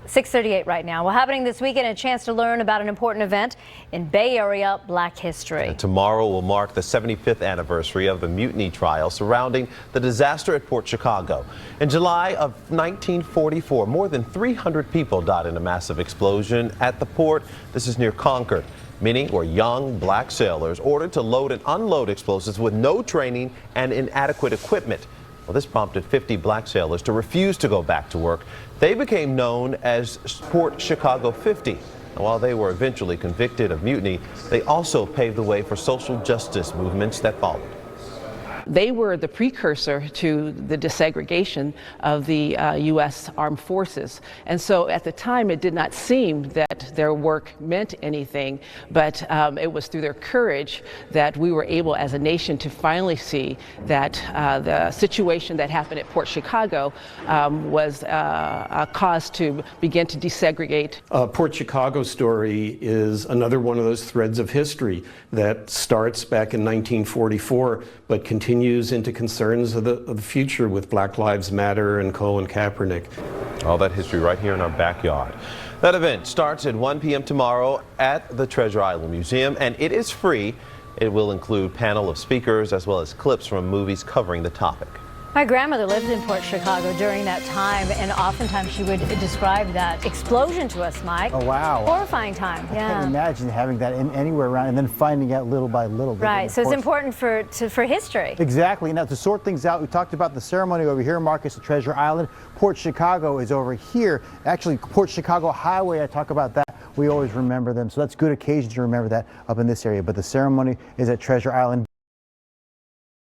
6:38 right now. Well, happening this weekend, a chance to learn about an important event in Bay Area Black history. And tomorrow will mark the 75th anniversary of the mutiny trial surrounding the disaster at Port Chicago. In July of 1944, more than 300 people died in a massive explosion at the port. This is near Concord. Many were young black sailors ordered to load and unload explosives with no training and inadequate equipment. Well, this prompted 50 black sailors to refuse to go back to work. They became known as Port Chicago 50. And while they were eventually convicted of mutiny, they also paved the way for social justice movements that followed. They were the precursor to the desegregation of the U.S. Armed Forces. And so at the time, it did not seem that their work meant anything, but it was through their courage that we were able as a nation to finally see that the situation that happened at Port Chicago was a cause to begin to desegregate. Port Chicago story is another one of those threads of history that starts back in 1944, but continues into concerns of the future with Black Lives Matter and Colin Kaepernick. All that history right here in our backyard. That event starts at 1 p.m. tomorrow at the Treasure Island Museum, and it is free. It will include a panel of speakers as well as clips from movies covering the topic. My grandmother lived in Port Chicago during that time, and oftentimes she would describe that explosion to us, Mike. Oh, wow. Horrifying time, I can't imagine having that anywhere around and then finding out little by little. Right, so it's important for history. Exactly. Now, to sort things out, we talked about the ceremony over here, Marcus, at Treasure Island. Port Chicago is over here. Actually, Port Chicago Highway, I talk about that. We always remember them, so that's good occasion to remember that up in this area. But the ceremony is at Treasure Island.